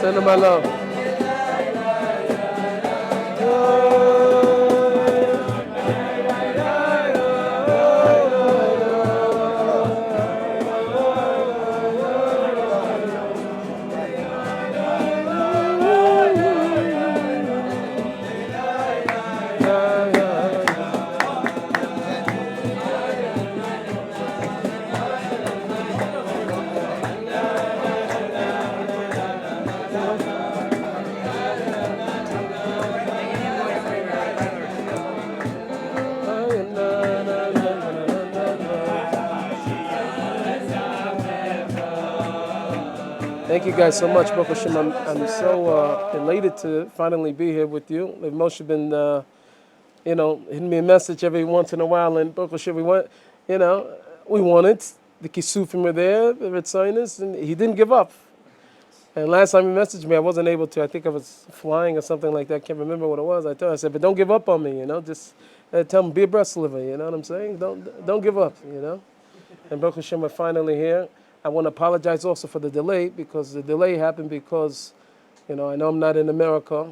Send them my love. Thank you guys so much, Baruch Hashem. I'm so elated to finally be here with you. Moshe been, hitting me a message every once in a while, and Baruch Hashem, we wanted the Kisufim were there, the Ritzainus, and he didn't give up. And last time he messaged me, I wasn't able to. I think I was flying or something like that. I can't remember what it was. I said, but don't give up on me, just tell him, be a breast liver, you know what I'm saying? Don't give up, And Baruch Hashem, we're finally here. I want to apologize also for the delay, because the delay happened because, I know I'm not in America.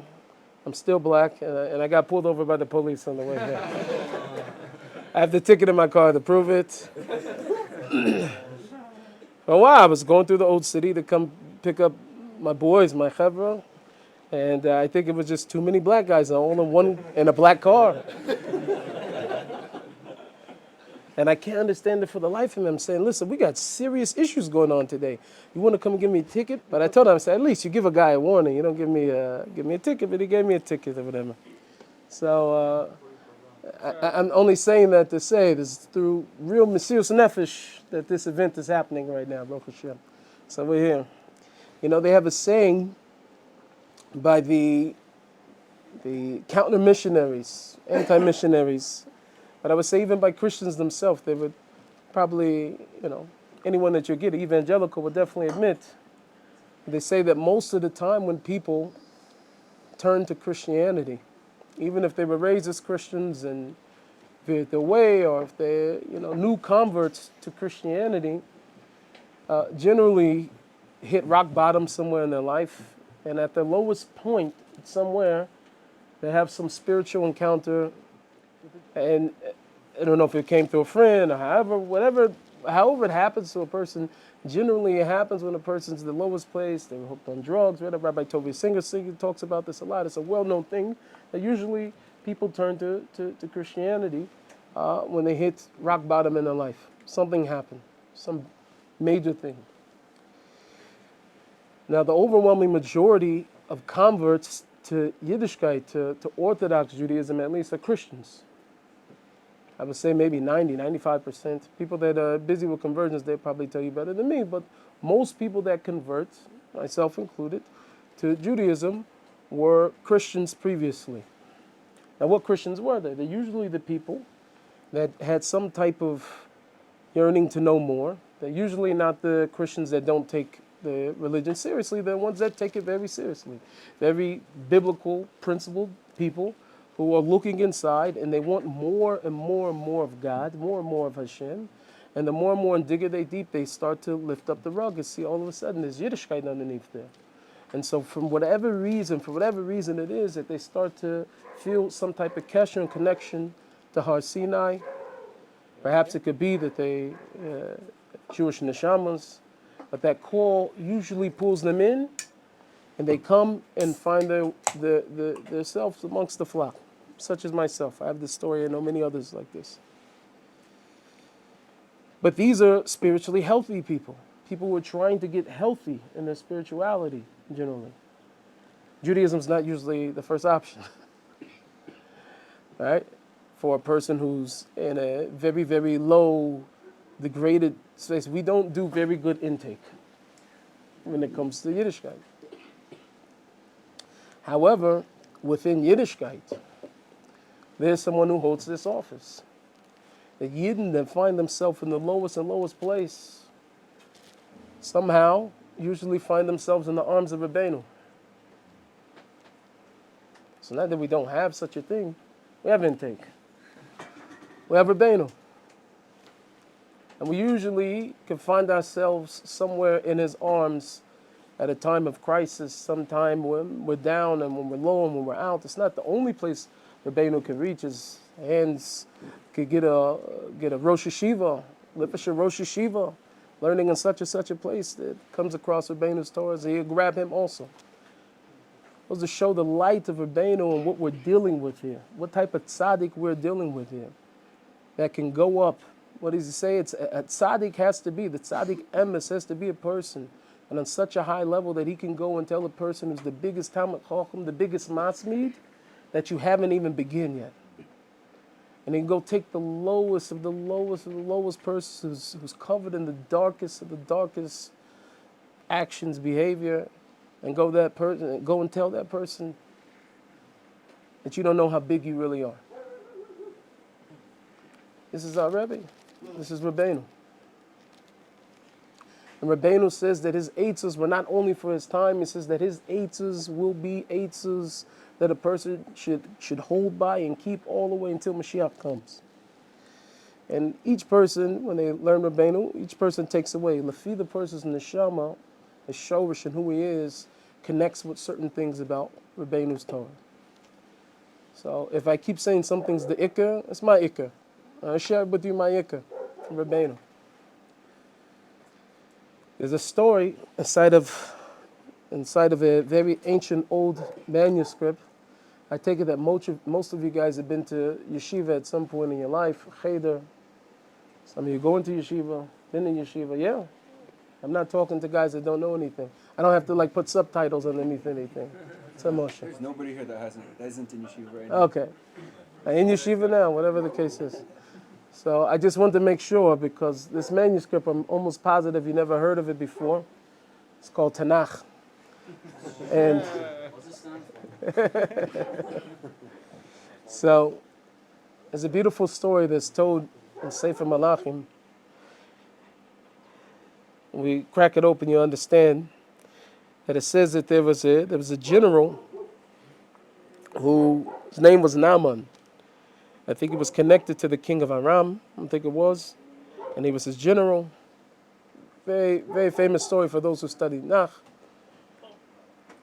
I'm still black, and I got pulled over by the police on the way here. I have the ticket in my car to prove it. For a while, I was going through the old city to come pick up my boys, my chevra, and I think it was just too many black guys all in a black car. And I can't understand it for the life of me. I'm saying, listen, we got serious issues going on today. You want to come and give me a ticket? But I told him, I said, at least you give a guy a warning. You don't give me a ticket, but he gave me a ticket or whatever. So I'm only saying that to say this is through real Mesius Nefesh that this event is happening right now, Baruch Hashem. So we're here. They have a saying by the counter missionaries, anti-missionaries, but I would say even by Christians themselves, they would probably, anyone that you get, evangelical, would definitely admit, they say that most of the time when people turn to Christianity, even if they were raised as Christians and veered their way, or if they're, new converts to Christianity, generally hit rock bottom somewhere in their life, and at the lowest point somewhere, they have some spiritual encounter. And I don't know if it came through a friend or however it happens to a person. Generally, it happens when a person's in the lowest place. They're hooked on drugs. Rabbi Tovi Singer talks about this a lot. It's a well-known thing that usually people turn to Christianity when they hit rock bottom in their life. Something happened, some major thing. Now, the overwhelming majority of converts to Yiddishkeit, to Orthodox Judaism at least, are Christians. I would say maybe 95%. People that are busy with conversions, they'll probably tell you better than me, but most people that convert, myself included, to Judaism were Christians previously. Now, what Christians were they? They're usually the people that had some type of yearning to know more. They're usually not the Christians that don't take the religion seriously. They're ones that take it very seriously. Very biblical, principled people who are looking inside, and they want more and more and more of God, more and more of Hashem. And the more and more and digger they deep, they start to lift up the rug and see all of a sudden there's Yiddishkeit underneath there. And so for whatever reason it is, that they start to feel some type of kesher and connection to Har Sinai. Perhaps it could be that they, Jewish neshamas, but that call usually pulls them in, and they come and find themselves amongst the flock, such as myself. I have this story, I know many others like this. But these are spiritually healthy people. People who are trying to get healthy in their spirituality, generally. Judaism is not usually the first option, right? For a person who's in a very, very low, degraded space. We don't do very good intake when it comes to Yiddishkeit. However, within Yiddishkeit, there's someone who holds this office. The Yidden that find themselves in the lowest and lowest place somehow usually find themselves in the arms of Rabbeinu. So not that we don't have such a thing. We have intake. We have Rabbeinu. And we usually can find ourselves somewhere in his arms at a time of crisis, sometime when we're down and when we're low and when we're out. It's not the only place Rabbeinu can reach. His hands could get a Rosh Hashiva, Lipasha Rosh Hashiva, learning in such and such a place that comes across Rabbeinu's Torah, so he'll grab him also. It was to show the light of Rabbeinu and what we're dealing with here, what type of tzaddik we're dealing with here, that can go up. What does he say? It's a tzaddik has to be, the tzaddik emes has to be a person, and on such a high level that he can go and tell a person who's the biggest Talmid Chacham, the biggest Masmid, that you haven't even begun yet. And he can go take the lowest of the lowest of the lowest person who's covered in the darkest of the darkest actions, behavior, and go and tell that person that you don't know how big you really are. This is our Rebbe. This is Rabbeinu. And Rabbeinu says that his eitzos were not only for his time. He says that his eitzos will be eitzos that a person should hold by and keep all the way until Mashiach comes. And each person, when they learn Rabbeinu, each person takes away. Lafi, the person's neshama, his shorish and who he is, connects with certain things about Rabbeinu's Torah. So if I keep saying something's the ikar, it's my ikar. I share with you my ikar from Rabbeinu. There's a story inside of a very ancient old manuscript. I take it that most of you guys have been to yeshiva at some point in your life, cheder. Some of you go into yeshiva, been in yeshiva. Yeah, I'm not talking to guys that don't know anything. I don't have to put subtitles underneath anything. It's emotion. There's nobody here that isn't in yeshiva right now. Okay, I'm in yeshiva now, whatever the case is. So I just want to make sure, because this manuscript, I'm almost positive you never heard of it before. It's called Tanakh. And so there's a beautiful story that's told in Sefer Malachim. When we crack it open, you understand that it says that there was a general whose name was Namon. I think he was connected to the king of Aram, I think it was, and he was his general. Very, very famous story for those who study Nach,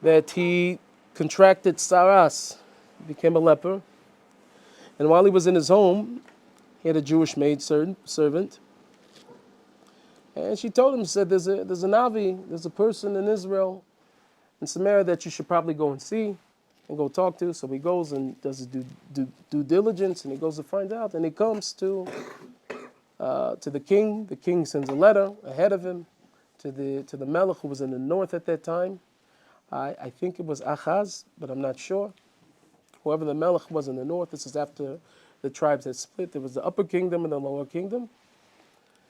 that he contracted saras, became a leper, and while he was in his home, he had a Jewish maid servant, and she told him, said, there's an Avi, there's a person in Israel, in Samaria, that you should probably go and see and go talk to. So he goes and does his due diligence, and he goes to find out, and he comes to the king. The king sends a letter ahead of him to the Melech, who was in the north at that time. I think it was Achaz, but I'm not sure. Whoever the Melech was in the north, this is after the tribes had split. There was the upper kingdom and the lower kingdom.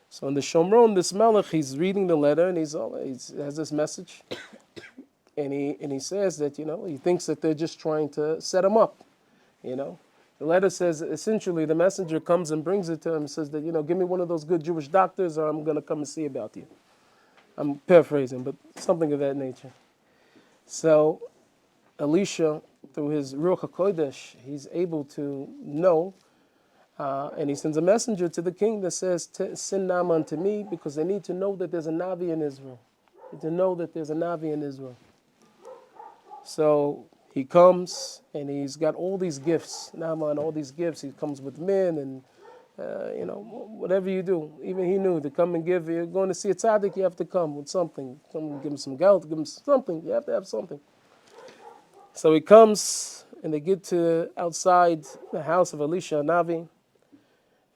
So in the Shomron, this Melech, he's reading the letter, and he has this message. And he says that, he thinks that they're just trying to set him up, The letter says, essentially, the messenger comes and brings it to him and says that, give me one of those good Jewish doctors, or I'm going to come and see about you. I'm paraphrasing, but something of that nature. So Elisha, through his Ruach HaKodesh, he's able to know, and he sends a messenger to the king that says, send Naaman to me, because they need to know that there's a Navi in Israel. They need to know that there's a Navi in Israel. So he comes, and he's got all these gifts. Naaman, all these gifts. He comes with men, and whatever you do. Even he knew to come and give. You're going to see a tzaddik, you have to come with something. Come and give him some geld, give him something. You have to have something. So he comes, and they get to outside the house of Elisha Navi,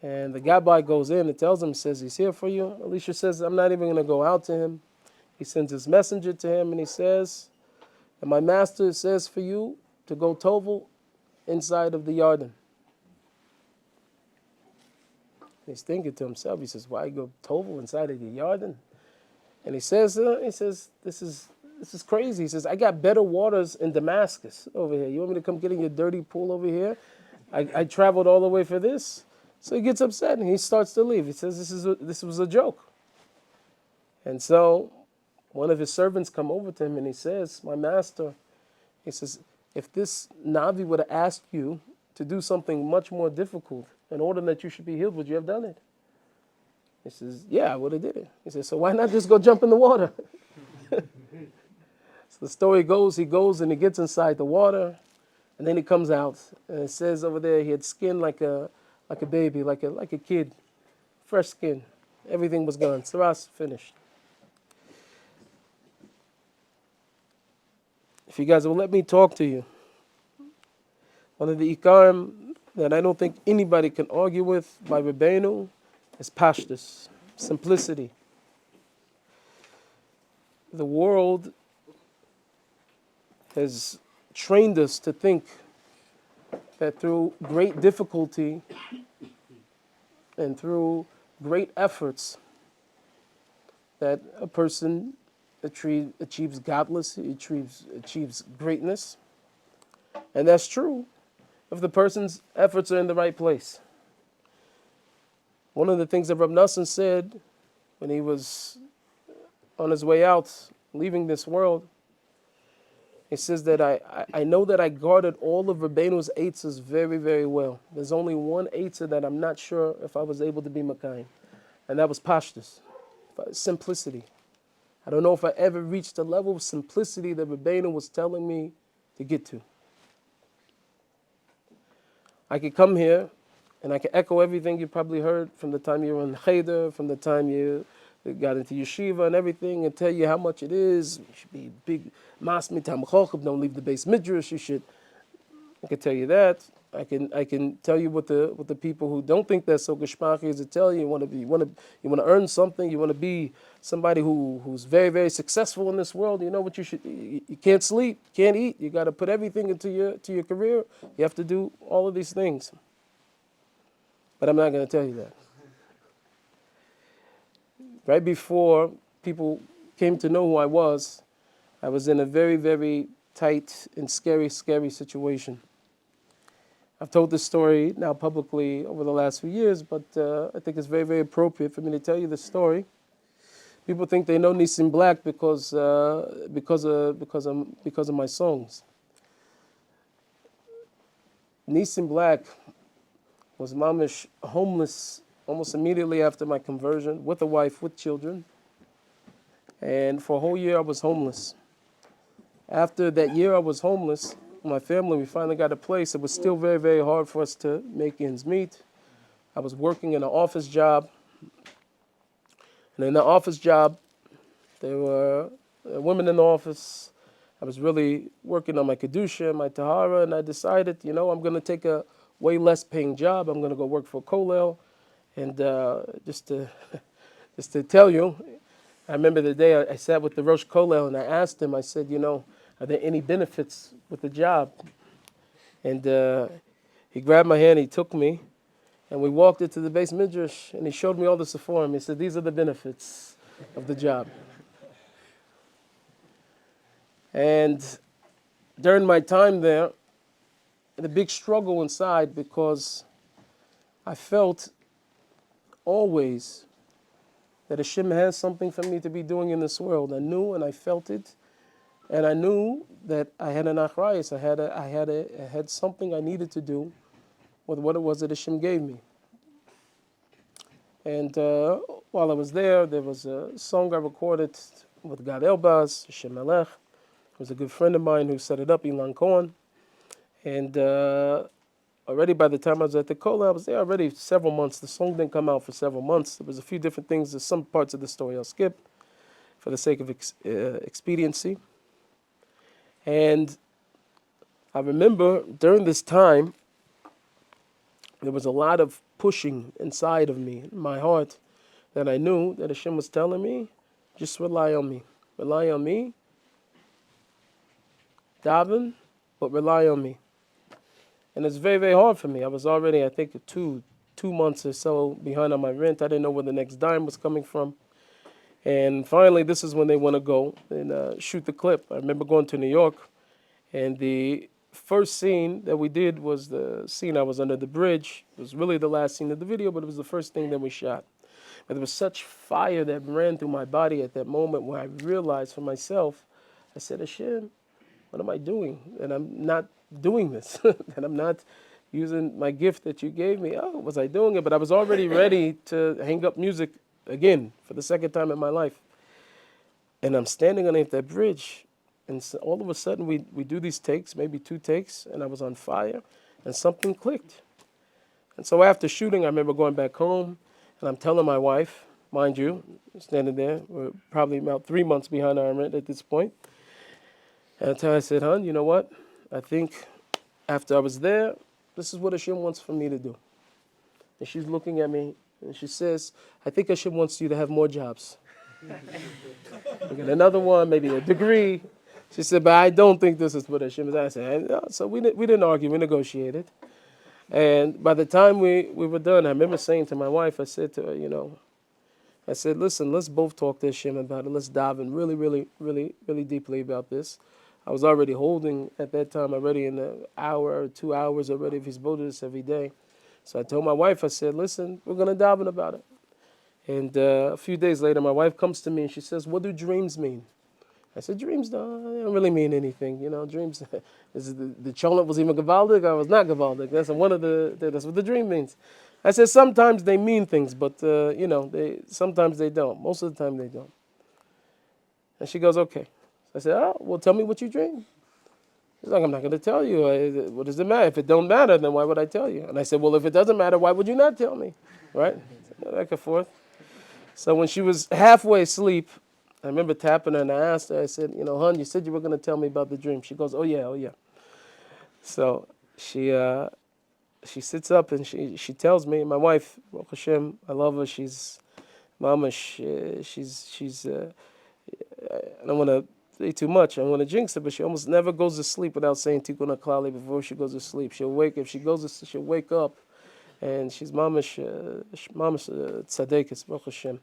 and the Gabbai goes in and tells him, says, he's here for you. Elisha says, I'm not even going to go out to him. He sends his messenger to him, and he says, and my master says for you to go tovel inside of the Yarden. He's thinking to himself, he says, why go tovel inside of the Yarden? And he says, this is crazy. He says, I got better waters in Damascus over here. You want me to come get in your dirty pool over here? I traveled all the way for this. So he gets upset and he starts to leave. He says, this was a joke. And so one of his servants come over to him and he says, my master, he says, if this Navi would have asked you to do something much more difficult in order that you should be healed, would you have done it? He says, yeah, I would have did it. He says, so why not just go jump in the water? So the story goes, he goes and he gets inside the water, and then he comes out, and it says over there he had skin like a baby, like a kid, fresh skin. Everything was gone. Saras finished. If you guys will let me talk to you, one of the ikarim that I don't think anybody can argue with by Rabbeinu is pashtus, simplicity. The world has trained us to think that through great difficulty and through great efforts that a person achieves godless, he achieves greatness. And that's true if the person's efforts are in the right place. One of the things that Rab Nassim said when he was on his way out, leaving this world, he says that I know that I guarded all of Rabbeinu's eitzes very, very well. There's only one eitzah that I'm not sure if I was able to be Makayim, and that was pashtus, simplicity. I don't know if I ever reached the level of simplicity that Rabbeinu was telling me to get to. I could come here and I could echo everything you probably heard from the time you were in Cheder, from the time you got into yeshiva and everything, and tell you how much it is. You should be big masmi tam chochab, don't leave the base midrash. You should. I can tell you that. I can tell you what the people who don't think that's so geshmach is to tell you. You want to earn something. You want to be somebody who's very, very successful in this world. You know what you should. You can't sleep, can't eat. You got to put everything into your career. You have to do all of these things. But I'm not going to tell you that. Right before people came to know who I was in a very, very tight and scary situation. I've told this story now publicly over the last few years, but I think it's very, very appropriate for me to tell you this story. People think they know Nissim Black because of my songs. Nissim Black was mamish homeless almost immediately after my conversion, with a wife, with children. And for a whole year I was homeless. After that year I was homeless, my family, we finally got a place. It was still very, very hard for us to make ends meet. I was working in an office job. And in the office job, there were women in the office. I was really working on my Kedusha, my Tahara, and I decided, I'm going to take a way less paying job. I'm going to go work for Kolel. And just to tell you, I remember the day I sat with the Rosh Kolel and I asked him, I said, are there any benefits with the job? And he grabbed my hand, he took me, and we walked into the base midrash, and he showed me all the seforim. He said, these are the benefits of the job. And during my time there, I had a big struggle inside because I felt always that Hashem has something for me to be doing in this world. I knew and I felt it. And I knew that I had an achrayus. I had something I needed to do with what it was that Hashem gave me. And while I was there was a song I recorded with Gad Elbaz, Hashem Melech. It was a good friend of mine who set it up, Ilan Cohen. And already by the time I was at the Kola, I was there already several months. The song didn't come out for several months. There was a few different things. There's some parts of the story I'll skip for the sake of expediency. And I remember during this time, there was a lot of pushing inside of me, in my heart, that I knew that Hashem was telling me, just rely on me. Rely on me. Daven, but rely on me. And it's very, very hard for me. I was already, I think, two months or so behind on my rent. I didn't know where the next dime was coming from. And finally, this is when they want to go and shoot the clip. I remember going to New York, and the first scene that we did was the scene I was under the bridge. It was really the last scene of the video, but it was the first thing that we shot. But there was such fire that ran through my body at that moment where I realized for myself, I said, Hashem, What am I doing? And I'm not doing this. And I'm not using my gift that you gave me. Oh, was I doing it? But I was already ready to hang up music again for the second time in my life. And I'm standing underneath that bridge. And so all of a sudden, we do these takes, maybe 2 takes, and I was on fire, and something clicked. And so after shooting, I remember going back home, and I'm telling my wife, mind you, standing there, we're probably about 3 months behind our rent at this point. And I tell her, I said, hon, you know what? I think after I was there, this is what Hashem wants for me to do. And she's looking at me, and she says, I think Hashem wants you to have more jobs. I get another one, maybe a degree. She said, but I don't think this is what Hashem is. I said, no. So we didn't argue, we negotiated. And by the time we were done, I remember saying to my wife, I said to her, I said, listen, let's both talk to Hashem about it. Let's dive in really, really, really, really deeply about this. I was already holding at that time already in an hour or 2 hours already if he's voted this every day. So I told my wife, I said, listen, we're going to dive in about it. And a few days later, my wife comes to me and she says, what do dreams mean? I said, dreams don't really mean anything. Dreams, is the cholent was even gavaldic or was not gavaldic. That's what the dream means. I said, sometimes they mean things, but, sometimes they don't. Most of the time they don't. And she goes, okay. I said, oh, well, tell me what you dream. She's like, I'm not going to tell you. What does it matter? If it don't matter, then why would I tell you? And I said, well, if it doesn't matter, why would you not tell me? Right? Back and forth. So when she was halfway asleep, I remember tapping her and I asked her, I said, hon, you said you were going to tell me about the dream. She goes, oh, yeah. So she sits up and she tells me, my wife, Baruch Hashem, I love her. She's, mama, she's I don't want to say too much. I don't want to jinx her, but she almost never goes to sleep without saying Tikkun HaKlali before she goes to sleep. She'll wake she'll wake up, and she's mama's Tadik, Baruch Hashem.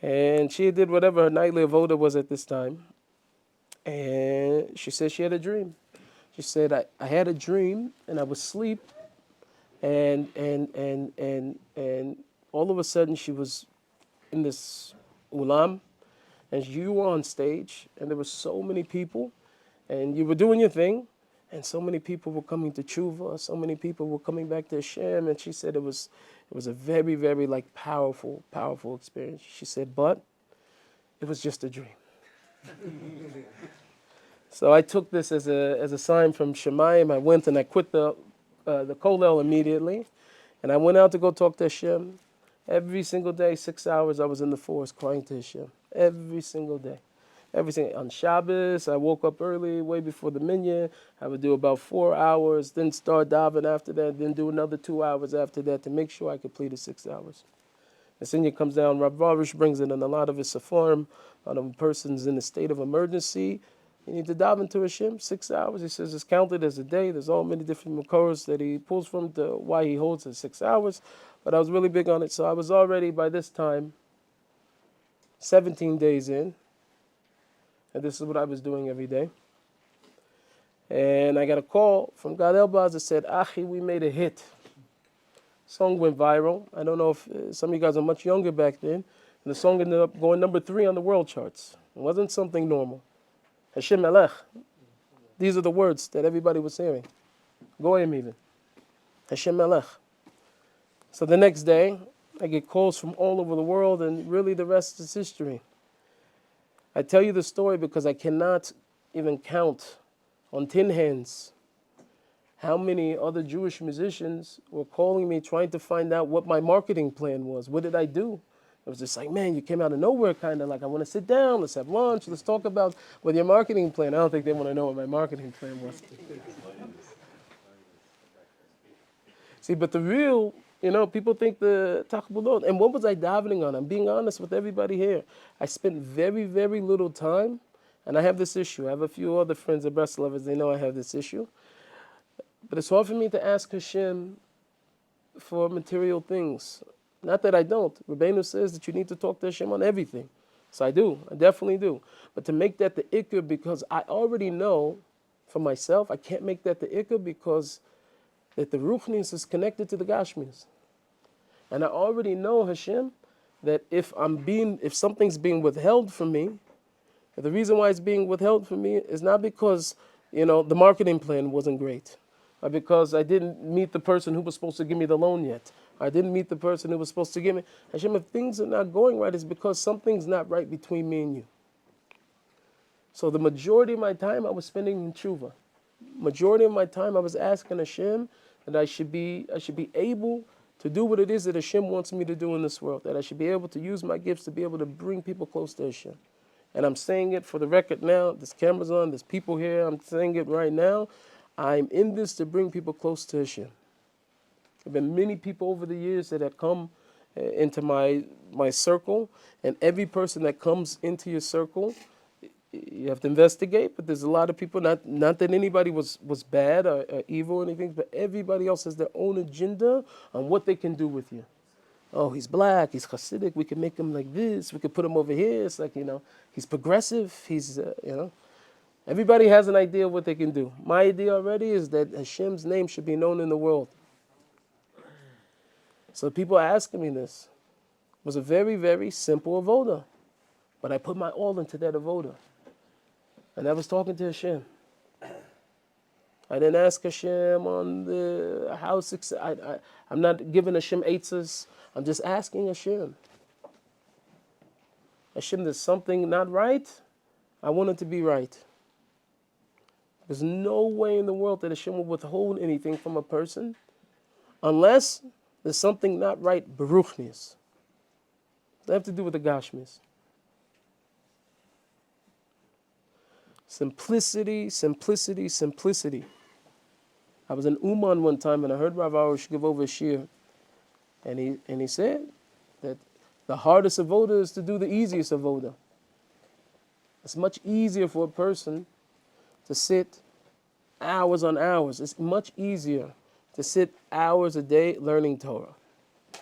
And she did whatever her nightly avoda was at this time. And she said she had a dream. She said, I had a dream and I was asleep and all of a sudden she was in this ulam and you were on stage and there were so many people and you were doing your thing and so many people were coming to tshuva, so many people were coming back to Hashem, and she said it was a very, very powerful experience. She said, but it was just a dream. So I took this as a sign from Shemayim. I went and I quit the kollel immediately, and I went out to go talk to Hashem. Every single day, 6 hours, I was in the forest crying to Hashem. Every single day. On Shabbos, I woke up early, way before the minyan. I would do about 4 hours, then start davening after that, then do another 2 hours after that to make sure I completed 6 hours. The senior comes down, Rav Varish brings it in a lot of his seforim, on a person's in a state of emergency. You need to dive into Hashem, 6 hours. He says it's counted as a day. There's all many different makoros that he pulls from to why he holds it 6 hours. But I was really big on it. So I was already, by this time, 17 days in. And this is what I was doing every day. And I got a call from Gad Elbaz that said, Achi, we made a hit. Song went viral. I don't know if some of you guys are much younger back then. And the song ended up going number 3 on the world charts. It wasn't something normal. Hashem Melech. These are the words that everybody was hearing. Goyim even. Hashem Melech. So the next day, I get calls from all over the world, and really the rest is history. I tell you the story because I cannot even count on 10 hands how many other Jewish musicians were calling me trying to find out what my marketing plan was. What did I do? It was just like, man, you came out of nowhere, kind of like, I want to sit down, let's have lunch, let's talk about what your marketing plan. I don't think they want to know what my marketing plan was. See, but the real, people think the takbulot. And what was I davening on? I'm being honest with everybody here. I spent very, very little time, and I have this issue. I have a few other friends at Breslovers, they know I have this issue. But it's hard for me to ask Hashem for material things. Not that I don't. Rabbeinu says that you need to talk to Hashem on everything. So I do. I definitely do. But to make that the ikr, because I already know for myself, I can't make that the ikr because that the ruchnius is connected to the gashmius. And I already know, Hashem, that if something's being withheld from me, The reason why it's being withheld from me is not because, the marketing plan wasn't great, or because I didn't meet the person who was supposed to give me the loan yet. I didn't meet the person who was supposed to give me. Hashem, if things are not going right, it's because something's not right between me and you. So the majority of my time I was spending in tshuva. Majority of my time I was asking Hashem that I should be able to do what it is that Hashem wants me to do in this world. That I should be able to use my gifts to be able to bring people close to Hashem. And I'm saying it for the record now. There's cameras on. There's people here. I'm saying it right now. I'm in this to bring people close to Hashem. There have been many people over the years that have come into my circle, and every person that comes into your circle, you have to investigate. But there's a lot of people. Not that anybody was bad or evil or anything, but everybody else has their own agenda on what they can do with you. Oh, he's black, he's Hasidic, we can make him like this, we could put him over here. It's like, he's progressive, he's, Everybody has an idea of what they can do. My idea already is that Hashem's name should be known in the world. So people are asking me this. It was a very, very simple avoda. But I put my all into that avoda. And I was talking to Hashem. I didn't ask Hashem on the house. I'm not giving Hashem eitzes. I'm just asking Hashem. Hashem, there's something not right. I want it to be right. There's no way in the world that Hashem will withhold anything from a person unless there's something not right, beruchnis. They have to do with the gashmis. Simplicity, simplicity, simplicity. I was in Uman one time and I heard Rav Arush give over a shir. And he said that the hardest avoda is to do the easiest avoda. It's much easier for a person to sit hours on hours. It's much easier to sit hours a day learning Torah.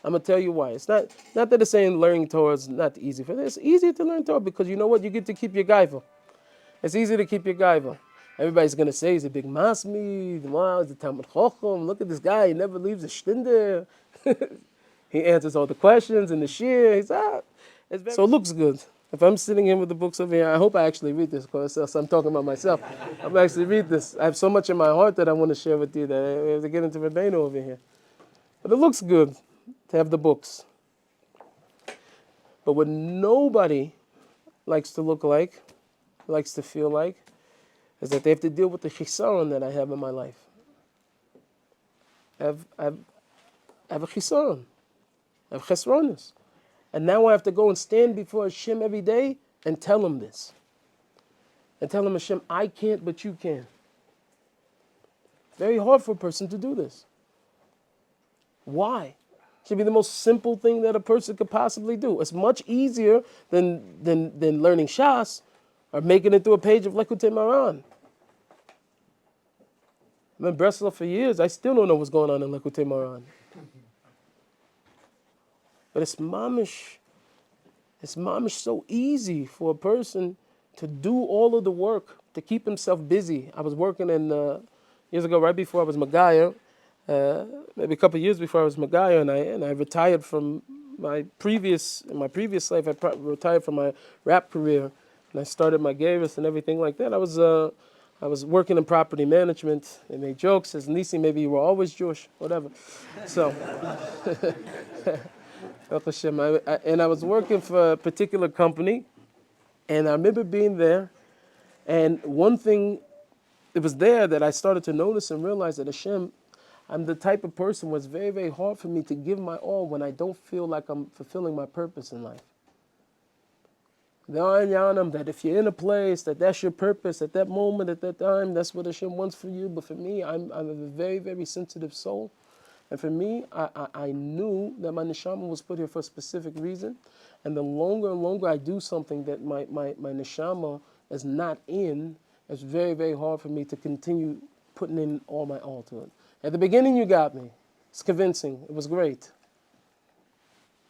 I'm going to tell you why. It's not that it's saying learning Torah is not easy. It's easier to learn Torah because you know what? You get to keep your gaiva. It's easy to keep your gaiva. Everybody's going to say he's a big masmi, wow, he's a Talmud Chochem. Look at this guy, he never leaves a shtender. He answers all the questions in the shir. He's out. So it looks good. If I'm sitting here with the books over here, I hope I actually read this because I'm talking about myself. I'm actually read this. I have so much in my heart that I want to share with you that I have to get into Rabbeinu over here. But it looks good to have the books. But what nobody likes to look like, likes to feel like, is that they have to deal with the chisaron that I have in my life. I have a chisaron. I have chesronis. And now I have to go and stand before Hashem every day and tell him this. And tell him, Hashem, I can't, but you can. Very hard for a person to do this. Why? It should be the most simple thing that a person could possibly do. It's much easier than learning Shas or making it through a page of Lekutei Moharan. I'm in Breslau for years. I still don't know what's going on in Lekutei Moharan. But it's mamish so easy for a person to do all of the work, to keep himself busy. I was working years ago, right before I was Magaya, maybe a couple of years before I was Magaya, and I retired from in my previous life. I retired from my rap career, and I started my Geras and everything like that. I was working in property management. They made jokes, as Nissim, maybe you were always Jewish, whatever. So. And I was working for a particular company, and I remember being there, and one thing, it was there that I started to notice and realize that Hashem, I'm the type of person where it's very, very hard for me to give my all when I don't feel like I'm fulfilling my purpose in life. That if you're in a place, that's your purpose at that moment, at that time, that's what Hashem wants for you. But for me, I'm a very, very sensitive soul. And for me, I knew that my neshama was put here for a specific reason. And the longer and longer I do something that my neshama is not in, it's very, very hard for me to continue putting in all my all to it. At the beginning, you got me. It's convincing. It was great.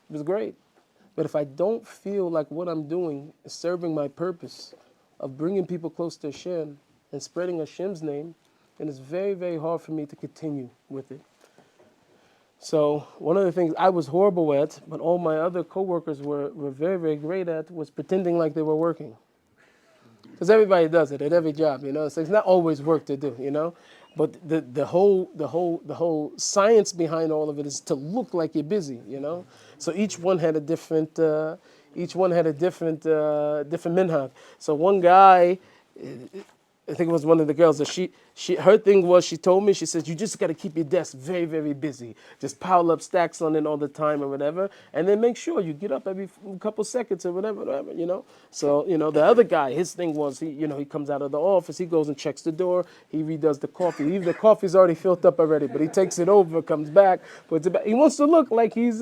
It was great. But if I don't feel like what I'm doing is serving my purpose of bringing people close to Hashem and spreading Hashem's name, then it's very, very hard for me to continue with it. So one of the things I was horrible at, but all my other coworkers were very, very great at, was pretending like they were working. Because everybody does it at every job, you know. So it's not always work to do, you know. But the whole science behind all of it is to look like you're busy, you know. So each one had a different different minhag. So one guy, I think it was one of the girls that her thing was, she told me, she says, you just got to keep your desk very, very busy. Just pile up stacks on it all the time or whatever. And then make sure you get up every couple seconds or whatever, you know. So, you know, the other guy, his thing was, he comes out of the office, he goes and checks the door, he redoes the coffee. Even the coffee's already filled up already, but he takes it over, comes back, puts it back. He wants to look like he's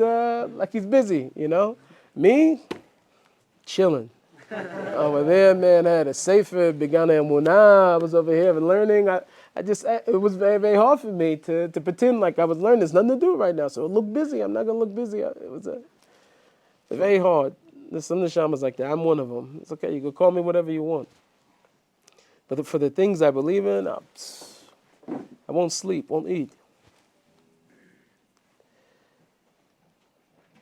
busy, you know. Me, chilling. Over there, man, I had a sefer, began emunah. I was over here learning. It was very, very hard for me to pretend like I was learning. There's nothing to do right now, so it looked busy. I'm not gonna look busy. It was very hard. There's some neshamas like that. I'm one of them. It's okay. You can call me whatever you want. But for the things I believe in, I won't sleep, won't eat.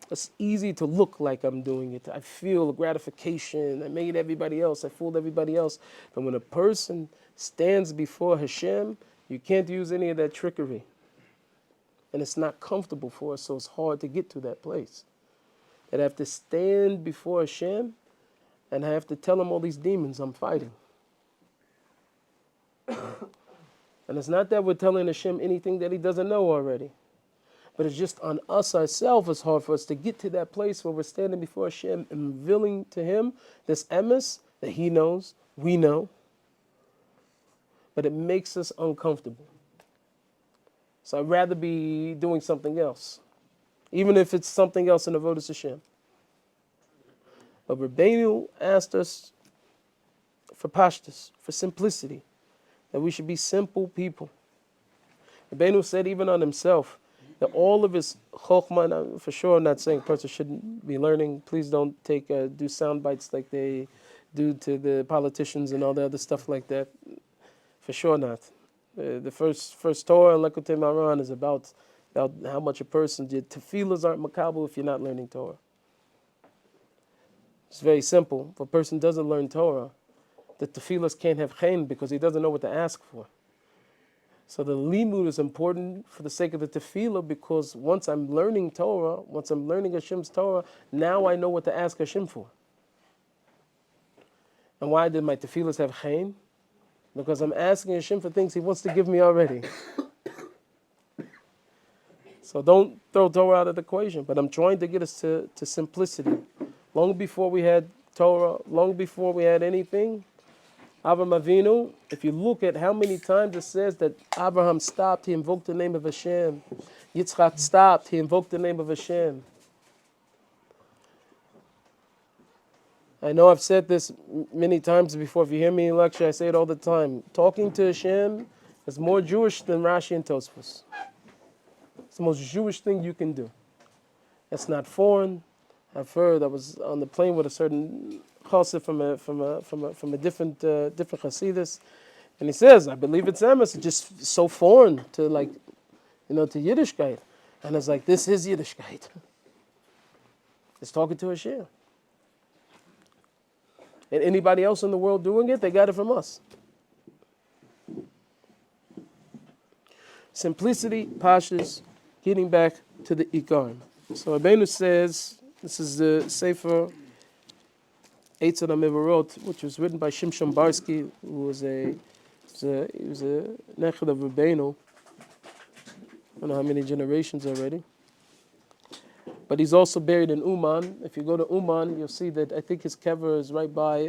It's easy to look like I'm doing it. I feel gratification. I made everybody else. I fooled everybody else. But when a person stands before Hashem, you can't use any of that trickery. And it's not comfortable for us, so it's hard to get to that place. That I have to stand before Hashem and I have to tell him all these demons I'm fighting. And it's not that we're telling Hashem anything that he doesn't know already. But it's just on us ourselves, it's hard for us to get to that place where we're standing before Hashem and revealing to him this emes that he knows, we know, but it makes us uncomfortable. So I'd rather be doing something else, even if it's something else in Avodas Hashem. But Rabbeinu asked us for pashtus, for simplicity, that we should be simple people. Rabbeinu said even on himself, that all of his chokhmah, for sure I'm not saying a person shouldn't be learning. Please don't do sound bites like they do to the politicians and all the other stuff like that. For sure not. The first Torah in Lekutei Maran is about how much a person did. Tefillahs aren't makabel if you're not learning Torah. It's very simple. If a person doesn't learn Torah, the tefillahs can't have chen because he doesn't know what to ask for. So the limud is important for the sake of the tefillah, because once I'm learning Torah, once I'm learning Hashem's Torah, now I know what to ask Hashem for. And why did my tefillahs have chen? Because I'm asking Hashem for things he wants to give me already. So don't throw Torah out of the equation, but I'm trying to get us to simplicity. Long before we had Torah, long before we had anything, Avraham Avinu, if you look at how many times it says that Abraham stopped, he invoked the name of Hashem. Yitzchak stopped, he invoked the name of Hashem. I know I've said this many times before. If you hear me in lecture, I say it all the time. Talking to Hashem is more Jewish than Rashi and Tosfos. It's the most Jewish thing you can do. It's not foreign. I've heard, I was on the plane with a certain chassid from a different chassidus, and he says, I believe it's emes. It's just so foreign to to Yiddishkeit. And it's like, this is Yiddishkeit. It's talking to Hashem. And anybody else in the world doing it, they got it from us. Simplicity, pashas, getting back to the Ikarim. So Rabbeinu says, this is the Sefer Eitzad HaMevorot, which was written by Shimshon Barsky, who was he was a nechad of Rabbeinu. I don't know how many generations already. But he's also buried in Uman. If you go to Uman, you'll see that I think his kever is right by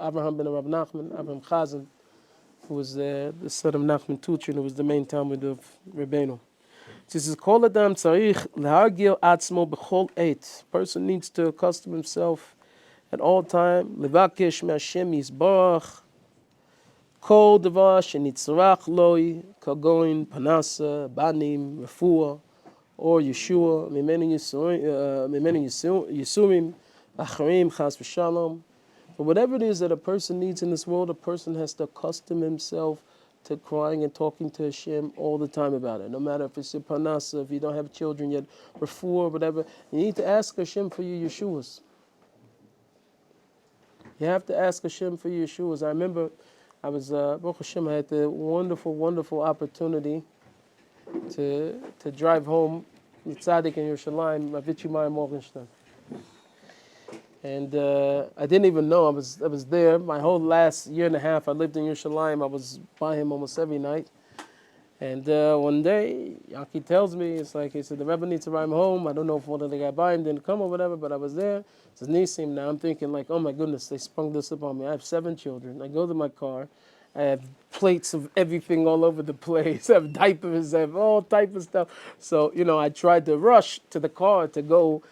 Abraham ben Rav Nachman, Abraham Chazan, who was the son of Nachman Tuchin, who was the main Talmud of Rabbeinu. This is Kol Adam Tzarich Lehargil Atzmo B'chol Eit. Person needs to accustom himself at all time. Levakesh me'Hashem Yisbarach. Kol Devar Shenitzrach Loi Kagoin Panasa Banim Refuah or Yeshua Mimenu Yisumim Acharim Chas V'Shalom. But whatever it is that a person needs in this world, a person has to accustom himself to crying and talking to Hashem all the time about it. No matter if it's your panasa, if you don't have children yet, refuah, whatever. You need to ask Hashem for your Yeshuas. You have to ask Hashem for your Yeshuas. I remember I was, Baruch Hashem, I had the wonderful, wonderful opportunity to drive home with Tadik in Yerushalayim, Ravitchi Maya Morgenstern. And I didn't even know I was there. My whole last year and a half, I lived in Yerushalayim. I was by him almost every night. And one day, Yaki tells me, it's like, he said, the Rebbe needs to ride him home. I don't know if one of the guy by him didn't come or whatever, but I was there. It says, Nissim. Now I'm thinking like, oh my goodness, they sprung this upon me. I have 7 children. I go to my car. I have plates of everything all over the place. I have diapers. I have all type of stuff. So, I tried to rush to the car to go,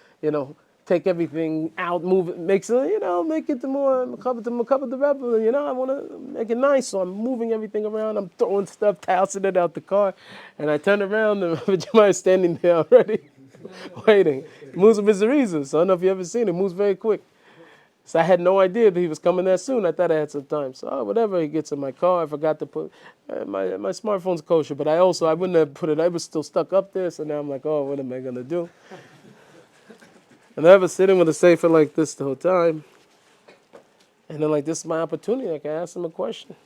take everything out, move it, make it more cover the Rebbe. I want to make it nice, so I'm moving everything around. I'm throwing stuff, tossing it out the car, and I turn around and Jemai is standing there already, waiting. He moves with Mizariza, so I don't know if you ever seen it. Moves very quick. So I had no idea that he was coming that soon. I thought I had some time. So whatever, he gets in my car. I forgot to put my smartphone's kosher, but I wouldn't have put it. I was still stuck up there. So now I'm like, oh, what am I gonna do? And I was sitting with a sefer like this the whole time. And then this is my opportunity. I can ask him a question.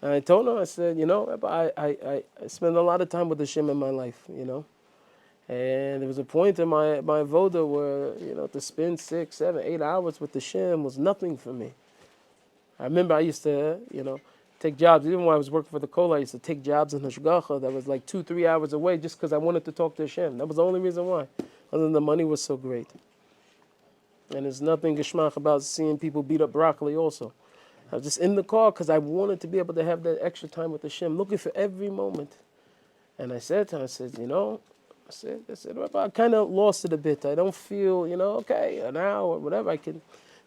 And I told him, I said, I spend a lot of time with Hashem in my life, And there was a point in my avoda where, to spend 6, 7, 8 hours with Hashem was nothing for me. I remember I used to, take jobs. Even when I was working for the Kola, I used to take jobs in Hashgacha that was 2, 3 hours away just because I wanted to talk to Hashem. That was the only reason why. Other than the money was so great. And there's nothing geschmack about seeing people beat up broccoli also. I was just in the car because I wanted to be able to have that extra time with Hashem, looking for every moment. And I said to him, I said, Rabbi, I kind of lost it a bit. I don't feel, okay, an hour or whatever I can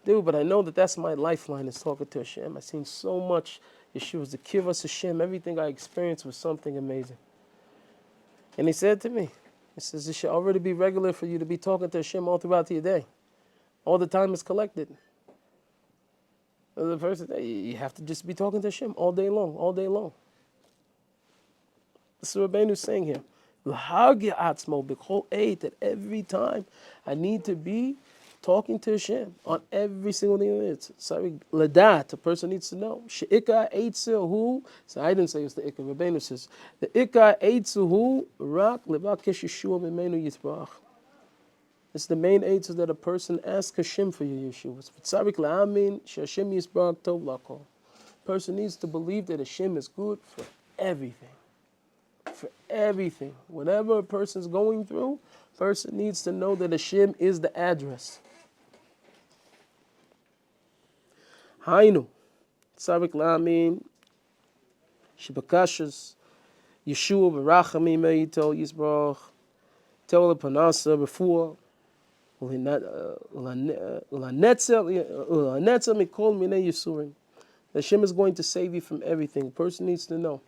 do, but I know that that's my lifeline is talking to Hashem. I've seen so much Yeshua's to give us Hashem. Everything I experienced was something amazing. And he said to me, he says, it should already be regular for you to be talking to Hashem all throughout your day. All the time is collected. The first day, you have to just be talking to Hashem all day long, all day long. This is what Rabbeinu is saying here. That every time I need to be talking to Hashem on every single thing it is. Sorry, ladat, a person needs to know. She'ikah eitzuhu. So I didn't say it's the ikah. Rabbeinu says the ikah eitzuhu rak levakesh Yeshua mimenu yisbarach. It's the main eitzah that a person asks Hashem for your Yeshua. Tzarik la'amin she'Hashem yisbarach tov lakol. Person needs to believe that Hashem is good for everything. For everything. Whatever a person's going through, person needs to know that Hashem is the address. Hainu. Tzarik la'amin shebakashas Yeshua v'rachamim me'ito yisbarach tol panasa before Hashem is going to save you from everything. A person needs to know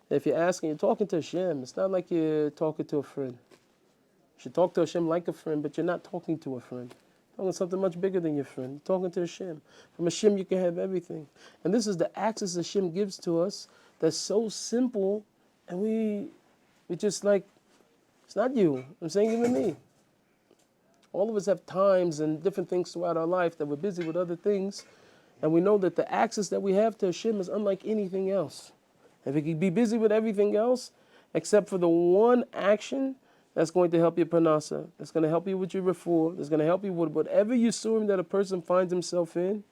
that if you're asking, you're talking to Hashem, it's not like you're talking to a friend. You should talk to Hashem like a friend, but you're not talking to a friend. You're talking to something much bigger than your friend. You're talking to Hashem. From Hashem you can have everything. And this is the access Hashem gives to us that's so simple, and we just it's not you. I'm saying even me. All of us have times and different things throughout our life that we're busy with other things, and we know that the access that we have to Hashem is unlike anything else. If we could be busy with everything else, except for the one action that's going to help your panasa, that's going to help you with your refuah, that's going to help you with whatever yisurim that a person finds himself in,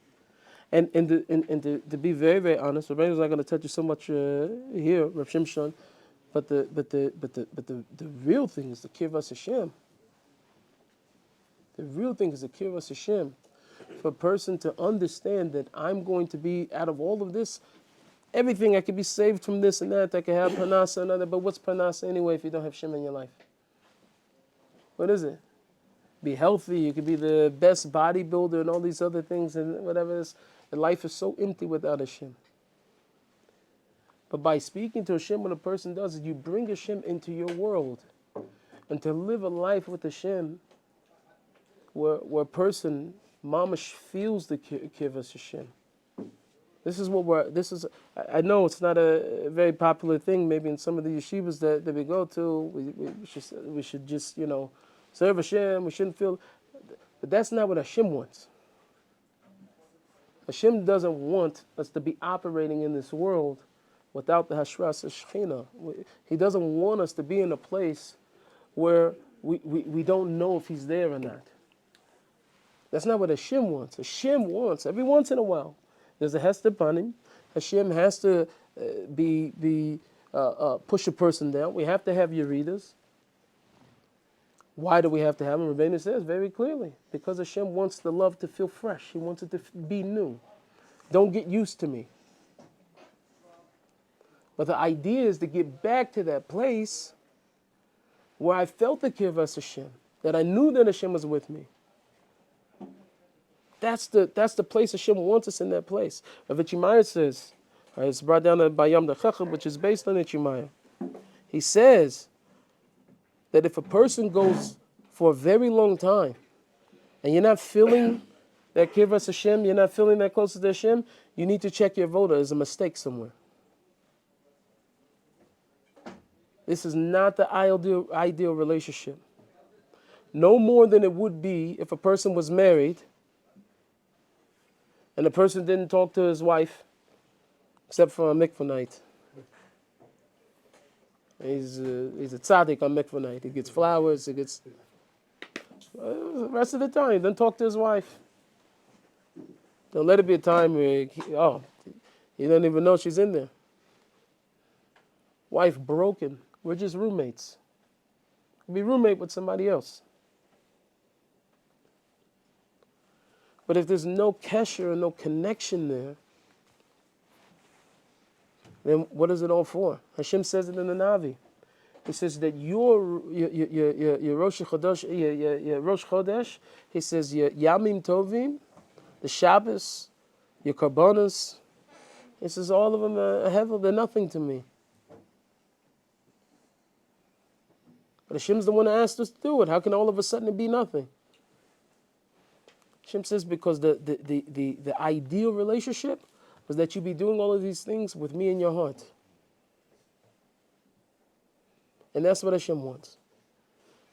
and to be very, very honest, Rabbeinu is not going to touch you so much here, Rav Shimshon, but the real thing is to kirvas Hashem. The real thing is to kirvas Hashem. For a person to understand that I'm going to be, out of all of this, everything I could be saved from this and that, I could have panasa and other, but what's panasa anyway if you don't have Hashem in your life? What is it? Be healthy, you could be the best bodybuilder and all these other things and whatever it is. The life is so empty without Hashem. But by speaking to Hashem, what a person does is you bring Hashem into your world. And to live a life with Hashem, where a person, mamash, feels the kirvas Hashem. This is I know it's not a very popular thing maybe in some of the yeshivas that we go to. We should just, serve Hashem, we shouldn't feel, but that's not what Hashem wants. Hashem doesn't want us to be operating in this world without the Hashras Shechina. He doesn't want us to be in a place where we don't know if He's there or not. That's not what Hashem wants. Hashem wants, every once in a while, there's a Hester Panim. Hashem has to push a person down. We have to have Yeridas. Why do we have to have them? Rebbeinu says very clearly, because Hashem wants the love to feel fresh. He wants it to be new. Don't get used to me. But the idea is to get back to that place where I felt the Kirvas Hashem, that I knew that Hashem was with me. That's the place Hashem wants us in that place. Rav Ichimaya says, it's brought down by Yom Dechacham, which is based on Ichimaya. He says that if a person goes for a very long time and you're not feeling that Kirvas Hashem, you're not feeling that close to Hashem, you need to check your voda. There's a mistake somewhere. This is not the ideal relationship. No more than it would be if a person was married and the person didn't talk to his wife except for on mikvah night. He's a tzaddik on mikvah night. He gets flowers. He gets the rest of the time. He doesn't talk to his wife. Don't let it be a time where he doesn't even know she's in there. Wife broken. We're just roommates. Be roommate with somebody else. But if there's no kesher and no connection there, then what is it all for? Hashem says it in the Navi. He says that your Rosh Chodesh, he says your Yamim Tovim, the Shabbos, your Karbonos, he says all of them are hevel, they're nothing to me. But Hashem's the one that asked us to do it. How can all of a sudden it be nothing? Hashem says because the ideal relationship was that you be doing all of these things with me in your heart. And that's what Hashem wants.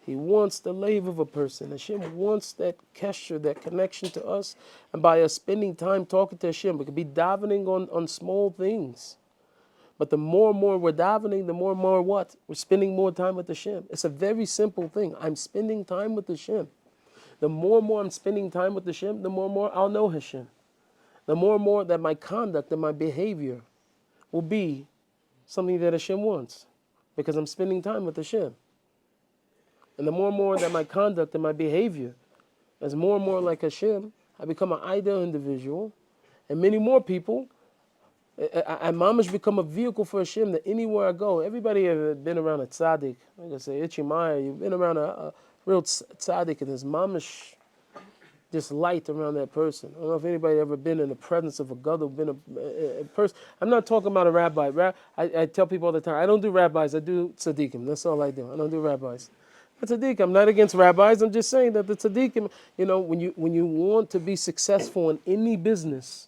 He wants the lave of a person. Hashem wants that kesher, that connection to us. And by us spending time talking to Hashem, we could be davening on small things. But the more and more we're davening, the more and more what? We're spending more time with Hashem. It's a very simple thing. I'm spending time with Hashem. The more and more I'm spending time with Hashem, the more and more I'll know Hashem. The more and more that my conduct and my behavior will be something that Hashem wants. Because I'm spending time with Hashem. And the more that my conduct and my behavior is more and more like Hashem, I become an ideal individual. And many more people, I mamish become a vehicle for Hashem that anywhere I go, everybody ever been around a tzaddik, like I say, Ichimaya, you've been around a real tzaddik and there's mamish just light around that person. I don't know if anybody ever been in the presence of a gadol, been a person. I'm not talking about a rabbi. I tell people all the time, I don't do rabbis, I do tzaddikim. That's all I do. I don't do rabbis. Tzaddik, I'm not against rabbis. I'm just saying that the tzaddikim, when you want to be successful in any business,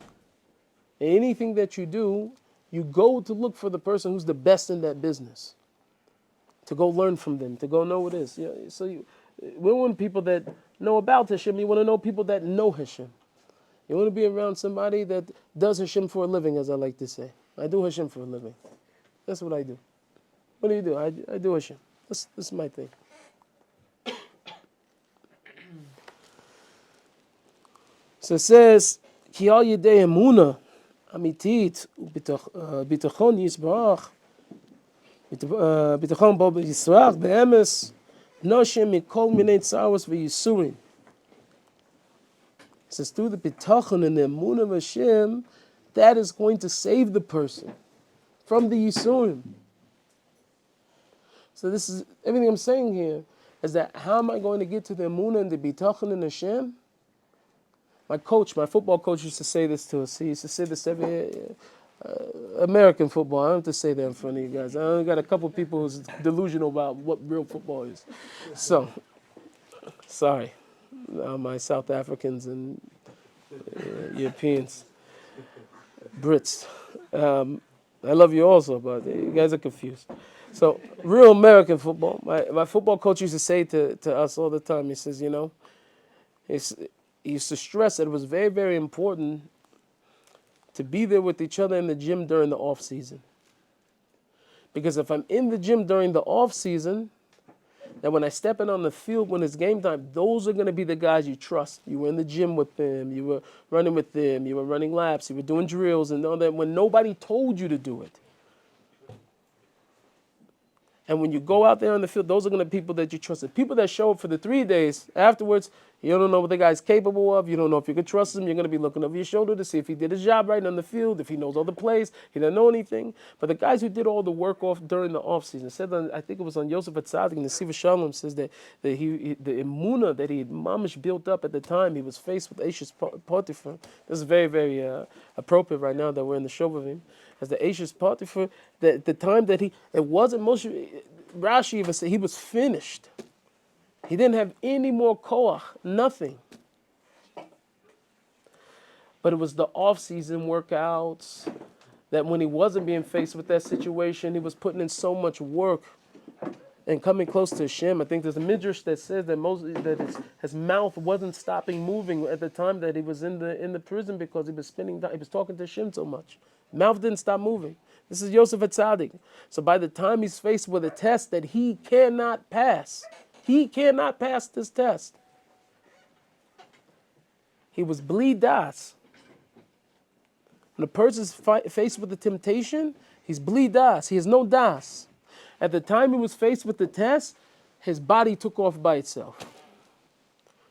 anything that you do, you go to look for the person who's the best in that business, to go learn from them, to go know what it is. We want people that know about Hashem. You want to know people that know Hashem. You want to be around somebody that does Hashem for a living, as I like to say. I do Hashem for a living. That's what I do. What do you do? I do Hashem. This is my thing. So it says, Ki al yedei emuna amitit bitachon yisbarach bitachon bo yisrach be'emes noshim mikol minei tzaros v'yisurim. It says through the bitachon and the emunah of Hashem, that is going to save the person from the yisurim. So this is everything I'm saying here is that how am I going to get to the emunah and the bitachon in Hashem? My football coach used to say this to us. He used to say this every American football. I don't have to say that in front of you guys. I only got a couple of people who's delusional about what real football is. So, sorry, my South Africans and Europeans, Brits. I love you also, but you guys are confused. So, real American football. My football coach used to say to us all the time. He says, he used to stress that it was very, very important to be there with each other in the gym during the off season. Because if I'm in the gym during the off season, then when I step in on the field when it's game time, those are going to be the guys you trust. You were in the gym with them, you were running with them, you were running laps, you were doing drills and all that when nobody told you to do it. And when you go out there on the field, those are going to be people that you trust. The people that show up for the 3 days afterwards, you don't know what the guy's capable of. You don't know if you can trust him. You're going to be looking over your shoulder to see if he did his job right on the field, if he knows all the plays. He doesn't know anything. But the guys who did all the work during the offseason, said I think it was on Yosef at Tadik, and the Siva Shalom says that the emunah that he had mamish built up at the time, he was faced with Ashes Potiphar. This is very, very appropriate right now that we're in the Shovavim. As the Ashes Potiphar, the time that it wasn't Moshe, Rashi even said he was finished. He didn't have any more koach, nothing. But it was the off-season workouts that when he wasn't being faced with that situation, he was putting in so much work and coming close to Hashem. I think there's a midrash that says that his mouth wasn't stopping moving at the time that he was in the prison because he was he was talking to Hashem so much. Mouth didn't stop moving. This is Yosef Atzadik. So by the time he's faced with a test that he cannot pass this test. He was bleed das. When a person's faced with the temptation, he's bleed das. He has no das. At the time he was faced with the test, his body took off by itself.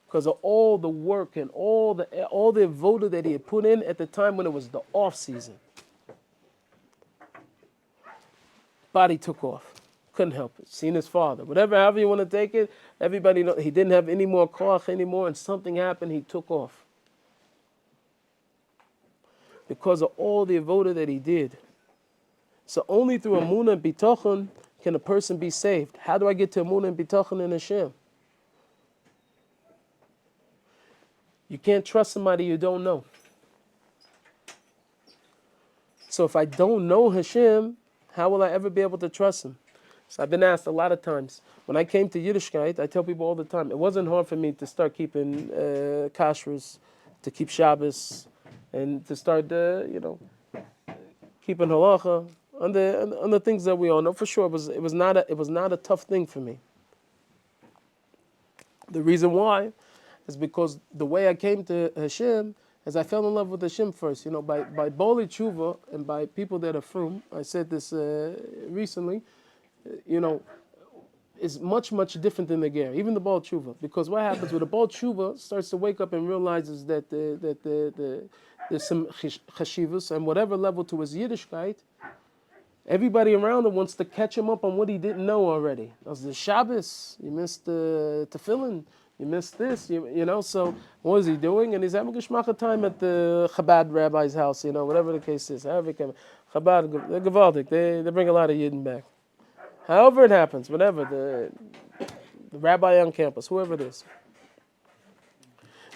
Because of all the work and all the avoda that he had put in at the time when it was the off season. Body took off. Couldn't help it. Seen his father. However you want to take it, everybody knows he didn't have any more koach anymore and something happened, he took off. Because of all the avoda that he did. So only through emunah and bitachon can a person be saved. How do I get to emunah and bitachon in Hashem? You can't trust somebody you don't know. So if I don't know Hashem, how will I ever be able to trust him? So I've been asked a lot of times. When I came to Yiddishkeit, I tell people all the time, it wasn't hard for me to start keeping kashrus, to keep Shabbos, and to start, keeping halacha on the things that we all know. For sure, it was not a tough thing for me. The reason why is because the way I came to Hashem is I fell in love with Hashem first. By Boli Tshuva and by people that are frum. I said this recently. Is much, much different than the ger, even the Baal Tshuva. Because what happens when the Baal Tshuva starts to wake up and realizes that there's some chashivas and whatever level to his Yiddishkeit, everybody around him wants to catch him up on what he didn't know already. That was the Shabbos, you missed the tefillin, you missed this, so what is he doing? And he's having a geschmacha time at the Chabad rabbi's house, whatever the case is. Chabad, they're gewaldig, they bring a lot of Yidden back. However it happens, whatever, the rabbi on campus, whoever it is.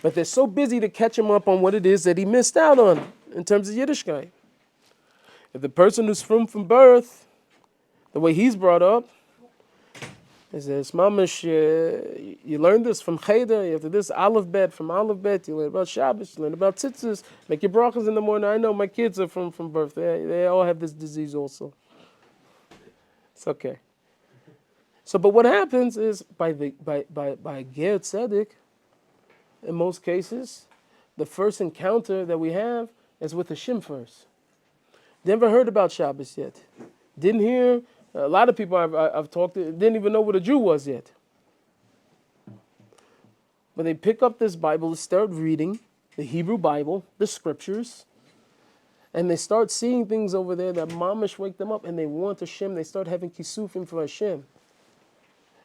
But they're so busy to catch him up on what it is that he missed out on in terms of Yiddishkeit. If the person who's from birth, the way he's brought up, is this mamash, you learn this from Cheder, you have to this aleph bet, from aleph bet, you learn about Shabbos, you learn about tzitzis, make your brachas in the morning. I know my kids are from birth, they all have this disease also. It's okay. So, but what happens is by Ger Tzedek, in most cases, the first encounter that we have is with Hashem first. Never heard about Shabbos yet. Didn't hear. A lot of people I've talked to didn't even know what a Jew was yet. When they pick up this Bible, they start reading the Hebrew Bible, the scriptures. And they start seeing things over there that mamash wake them up and they want Hashem. They start having kisufim for Hashem.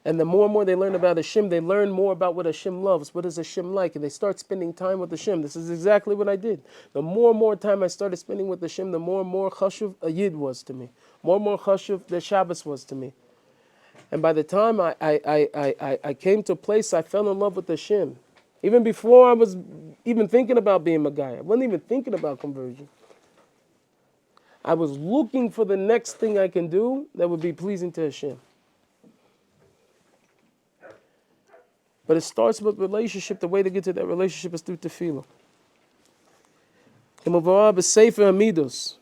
And the more and more they learn about Hashem, they learn more about what Hashem loves. What is Hashem like? And they start spending time with Hashem. This is exactly what I did. The more and more time I started spending with Hashem, the more and more chashuv a Yid was to me. More and more chashuv the Shabbos was to me. And by the time I came to a place, I fell in love with Hashem. Even before I was even thinking about being a guy. I wasn't even thinking about conversion. I was looking for the next thing I can do that would be pleasing to Hashem. But it starts with relationship. The way to get to that relationship is through tefillah. Kemavara b'Sefer Hamidus.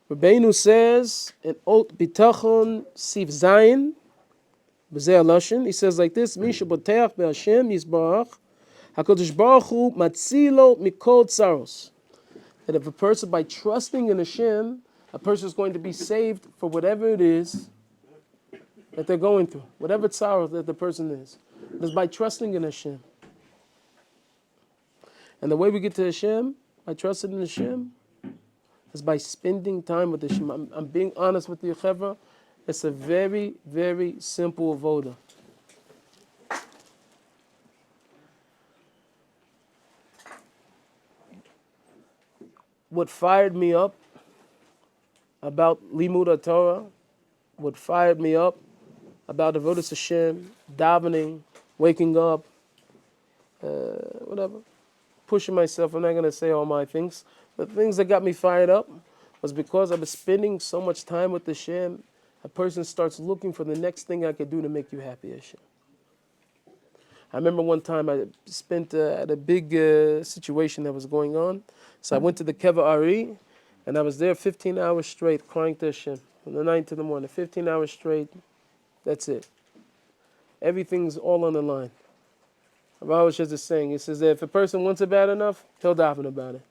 Rabbeinu says in Ot Bitachon Sif Zayin, B'zeh Lashon, he says like this: Misha Boteach be'Hashem Yisbarach, Hakadosh Baruch Hu Matzilo Mikol Tzaros. That if a person, by trusting in Hashem, a person is going to be saved for whatever it is that they're going through, whatever tzarah that the person is. It is by trusting in Hashem. And the way we get to Hashem, by trusting in Hashem, is by spending time with Hashem. I'm being honest with you, Chevra. It's a very, very simple avoda. What fired me up about Limud Torah, what fired me up about avodas Hashem, davening, waking up, whatever, pushing myself. I'm not going to say all my things. The things that got me fired up was because I was spending so much time with Hashem. A person starts looking for the next thing I could do to make you happy, Hashem. I remember one time I spent at a big situation that was going on. So I went to the Keva Ari, and I was there 15 hours straight crying to Hashem from the night to the morning. 15 hours straight, that's it. Everything's all on the line. Rabbi was just a saying, he says that if a person wants it bad enough, he'll daven about it.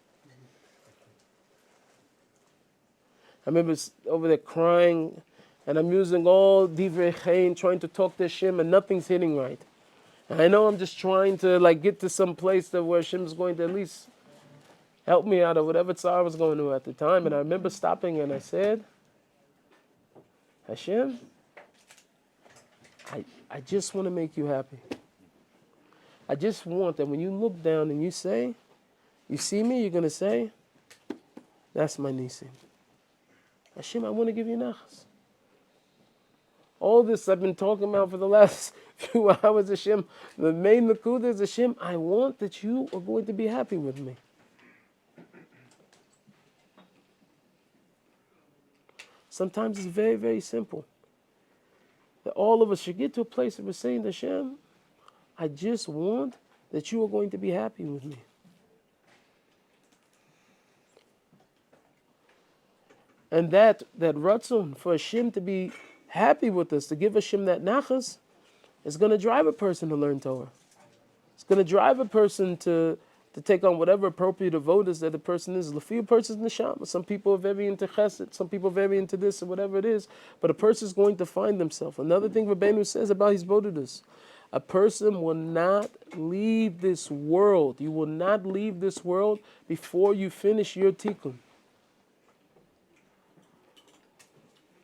I remember over there crying, and I'm using all divrei chayin, trying to talk to Hashem, and nothing's hitting right. And I know I'm just trying to get to some place that where Hashem's going to at least help me out of whatever tzar I was going through at the time. And I remember stopping and I said, Hashem, I just want to make you happy. I just want that when you look down and you say, you see me, you're going to say, that's my Nissim. Hashem, I want to give you nachas. All this I've been talking about for the last few hours, Hashem, the main nakuda is, Hashem, I want that you are going to be happy with me. Sometimes it's very, very simple. That all of us should get to a place where we're saying to Hashem, I just want that you are going to be happy with me. And that ratzon for Hashem to be happy with us, to give Hashem that nachas, is going to drive a person to learn Torah. It's going to drive a person to take on whatever appropriate avodas that the person is. A few persons neshama. Some people are very into chesed, some people are very into this or whatever it is. But a person is going to find themselves. Another thing Rabbeinu says about his avodas, a person will not leave this world. You will not leave this world before you finish your tikkun.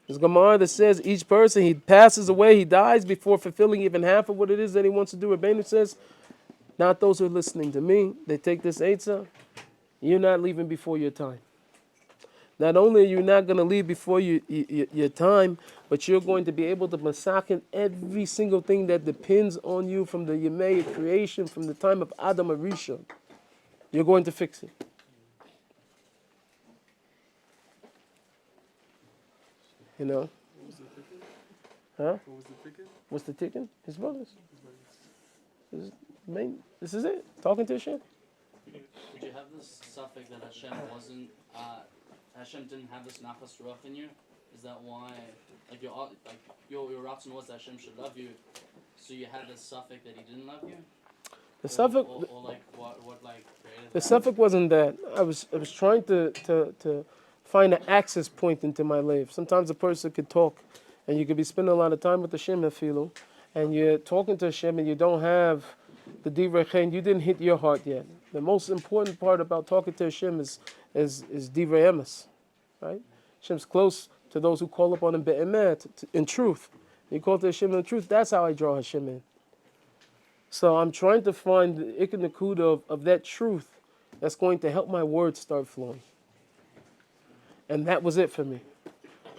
There's Gemara that says each person, he passes away, he dies before fulfilling even half of what it is that he wants to do. Rabbeinu says, not those who are listening to me, they take this eitzah, you're not leaving before your time. Not only are you not going to leave before your time, but you're going to be able to masakin every single thing that depends on you from the Yemei creation, from the time of Adam Arishon. You're going to fix it. You know? What was the ticket? Huh? What was the ticket? What's the ticket? His brothers. This is it. Talking to Hashem. Would you have this suffix that Hashem didn't have this nachas ruach in you? Is that why, your ratzon was that Hashem should love you, so you had this suffix that He didn't love you? The suffix. What created The that? suffix wasn't that. I was trying to find an access point into my life. Sometimes a person could talk, and you could be spending a lot of time with Hashem Nefilu, and you're talking to Hashem, and you don't have the divrei chen. You didn't hit your heart yet. The most important part about talking to Hashem is divrei emes, right? Hashem's close to those who call upon Him be'emet, in truth. You call to Hashem in truth. That's how I draw Hashem in. So I'm trying to find the ikar nakuda of that truth that's going to help my words start flowing. And that was it for me.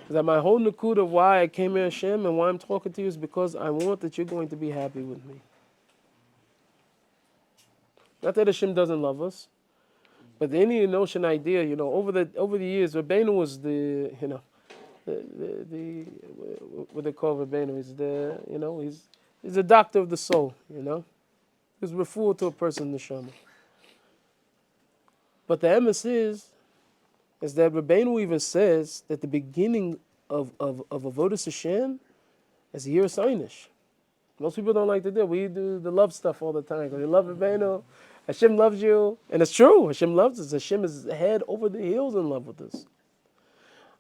That my whole nakuda, why I came here, Hashem, and why I'm talking to you is because I want that you're going to be happy with me. Not that Hashem doesn't love us, but the Indian notion idea, over the years, Rabbeinu was the what they call Rabbeinu. He's he's a doctor of the soul. He's refuah to a person neshama. But the emes is that Rabbeinu even says that the beginning of Avodas Hashem is a year of Einish. Most people don't like to do it. We do the love stuff all the time. Because we love Rabbeinu. Hashem loves you. And it's true. Hashem loves us. Hashem is head over the heels in love with us.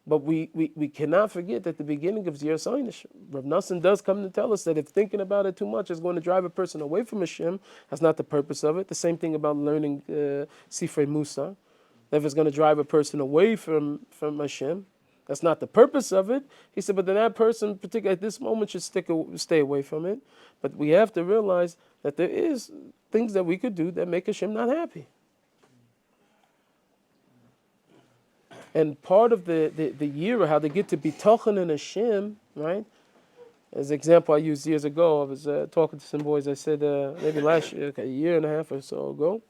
But we cannot forget that the beginning of Zir Einish. Rav Nassim does come to tell us that if thinking about it too much is going to drive a person away from Hashem, that's not the purpose of it. The same thing about learning Sifrei Musa. If it's going to drive a person away from Hashem, that's not the purpose of it. He said, but then that person, particularly at this moment, should stay away from it. But we have to realize that there is things that we could do that make Hashem not happy. And part of the year, how they get to be Tochen and Hashem, right? As an example I used years ago, I was talking to some boys, I said maybe last year, a year and a half or so ago,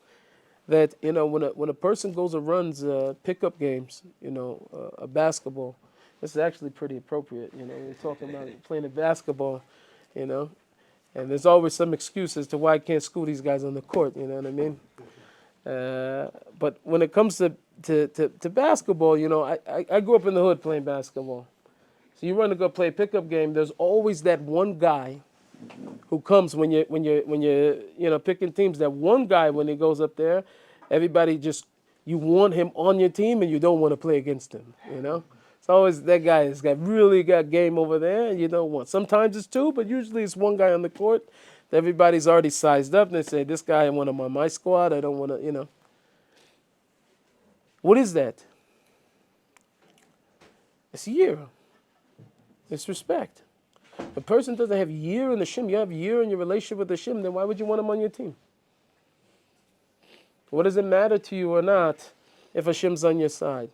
that, when a person goes and runs pickup games, a basketball, this is actually pretty appropriate, you're talking about playing a basketball, and there's always some excuse as to why I can't school these guys on the court, you know what I mean? But when it comes to basketball, I grew up in the hood playing basketball. So you run to go play a pickup game, there's always that one guy who comes when you're picking teams. That one guy, when he goes up there, everybody you want him on your team and you don't want to play against him. It's always that guy has really got game over there, and you don't want. Sometimes it's two, but usually it's one guy on the court. Everybody's already sized up and they say, this guy, I want him on my squad. I don't want to, What is that? It's year. It's respect. If a person doesn't have year in the Hashem, you have year in your relationship with the Hashem, then why would you want him on your team? What does it matter to you or not if Hashem's on your side?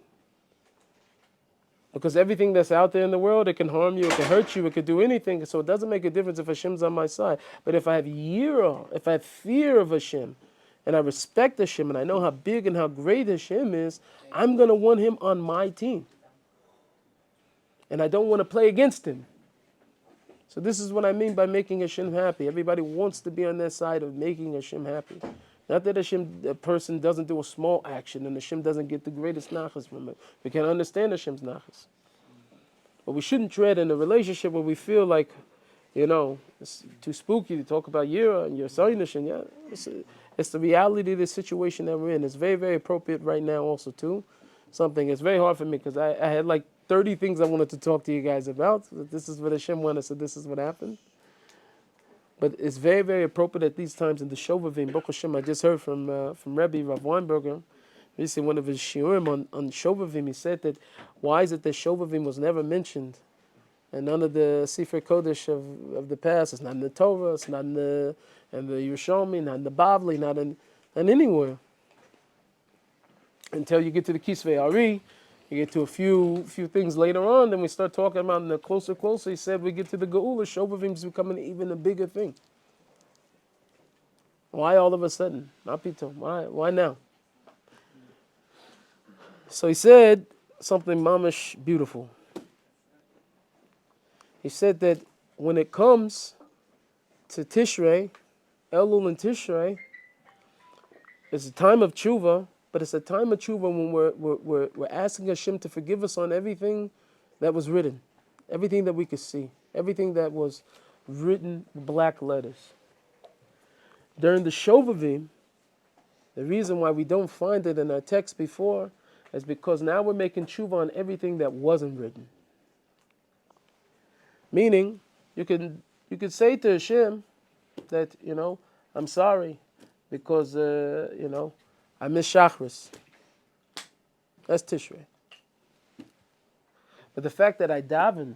Because everything that's out there in the world, it can harm you, it can hurt you, it could do anything. So it doesn't make a difference if Hashem's on my side. But if I have yirah, if I have fear of Hashem, and I respect Hashem, and I know how big and how great Hashem is, I'm going to want him on my team. And I don't want to play against him. So this is what I mean by making Hashem happy. Everybody wants to be on their side of making Hashem happy. Not that a person doesn't do a small action and Hashem doesn't get the greatest nachas from it. We can understand Hashem's nachas. But we shouldn't tread in a relationship where we feel like, it's too spooky to talk about Yira and your Sainish. And it's the reality of the situation that we're in. It's very, very appropriate right now also too. It's very hard for me because I had like 30 things I wanted to talk to you guys about. This is what Hashem wanted, so this is what happened. But it's very, very appropriate at these times in the Shovavim. Baruch Hashem, I just heard from Rebbe Rav Weinberger, recently one of his shiurim on Shovavim. He said that why is it that Shovavim was never mentioned? And none of the Sefer Kodesh of the past, it's not in the Torah, it's not in the Yerushalmi, not in the Bavli, not anywhere. Until you get to the Kisvei Ari, you get to a few things later on, then we start talking about the closer. He said we get to the Geula, Shovavim is becoming even a bigger thing. Why all of a sudden? Not Pito. Why now? So he said something mamish beautiful. He said that when it comes to Tishrei, Elul and Tishrei, it's a time of tshuva. But it's a time of tshuva when we're asking Hashem to forgive us on everything that was written, everything that we could see, everything that was written in black letters. During the Shovavim, the reason why we don't find it in our text before is because now we're making tshuva on everything that wasn't written. Meaning, you could say to Hashem that, I'm sorry because, I miss Shachris. That's Tishrei. But the fact that I davened,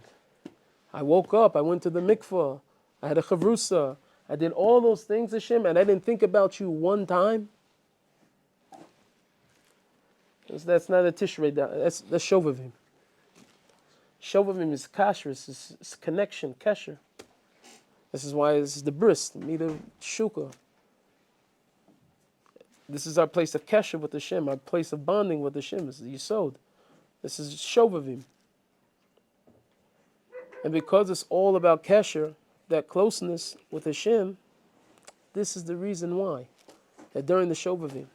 I woke up, I went to the mikvah, I had a chavrusa, I did all those things, Hashem, and I didn't think about you one time. That's not a Tishrei, that's Shovavim. Shovavim is kashrus, it's connection, kesher. This is why this is the bris, the meat of shukah. This is our place of kesher with Hashem, our place of bonding with Hashem. This is Yisod. This is Shovavim. And because it's all about kesher, that closeness with Hashem, this is the reason why. That during the Shovavim,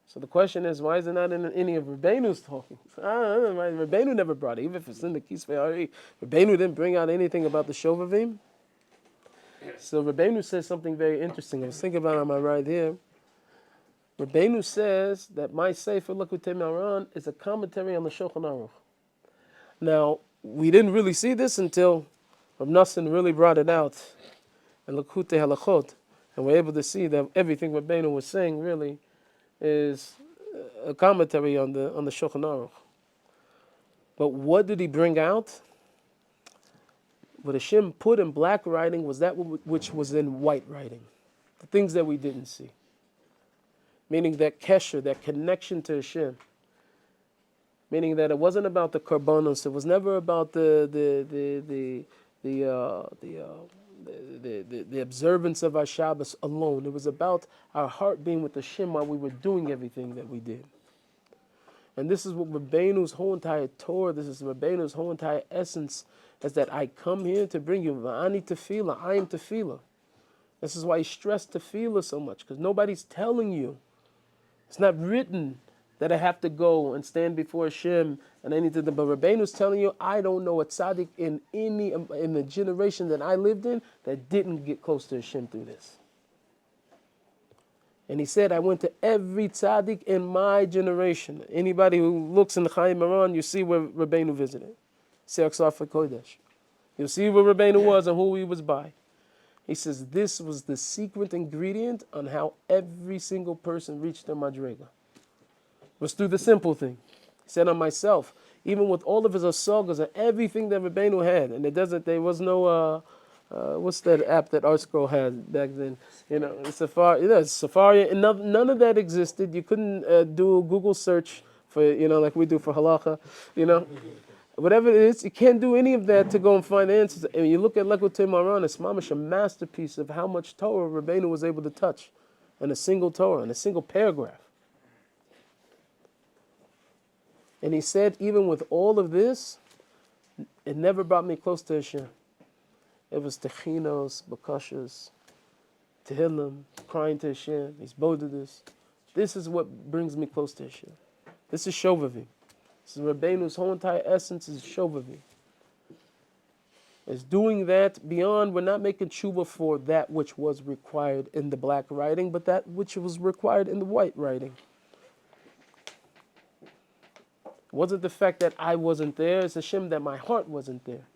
So the question is, why is it not in any of Rabbeinu's talking? Rabbeinu never brought it. Even if it's in the Kisvei Ari, Rabbeinu didn't bring out anything about the Shovavim. So Rabbeinu says something very interesting. I was thinking about it on my right here. Rabbeinu says that my Sefer Lakutei Moharan is a commentary on the Shulchan Aruch. Now, we didn't really see this until Rav Nassim really brought it out in Lakutei Halachot, and we're able to see that everything Rabbeinu was saying really is a commentary on the Shulchan Aruch. But what did he bring out? What Hashem put in black writing was that which was in white writing, the things that we didn't see. Meaning that kesher, that connection to Hashem. Meaning that it wasn't about the karbanos. It was never about the observance of our Shabbos alone. It was about our heart being with Hashem while we were doing everything that we did. And this is what Rabbeinu's whole entire Torah, this is Rabbeinu's whole entire essence, is that I come here to bring you Va'ani Tefillah, I am Tefillah. This is why he stressed Tefillah so much, because nobody's telling you. It's not written that I have to go and stand before Hashem and anything. But Rabbeinu's telling you, I don't know a tzaddik in the generation that I lived in that didn't get close to Hashem through this. And he said, I went to every tzaddik in my generation. Anybody who looks in the Chaim Moran, you see where Rabbeinu visited. Seach Sarfa Kodesh. You'll see where Rabbeinu was and who he was by. He says this was the secret ingredient on how every single person reached their madrega. It was through the simple thing. He said on myself, even with all of his asagas and everything that Rabbeinu had, and there was no, what's that app that ArtScroll had back then? Safari, Safari, and none of that existed. You couldn't do a Google search for, like we do for halacha, Whatever it is, you can't do any of that to go and find answers. And you look at Lakutei Moharan, it's mamash a masterpiece of how much Torah Rabbeinu was able to touch in a single Torah, in a single paragraph. And he said, even with all of this, it never brought me close to Hashem. It was techinos, bakashas, tehillim, crying to Hashem, he's bodedus. This is what brings me close to Hashem. This is shovavim. This is Rabbeinu's whole entire essence is shovavim. It's doing that beyond, we're not making tshuva for that which was required in the black writing, but that which was required in the white writing. It wasn't the fact that I wasn't there, it's Hashem that my heart wasn't there.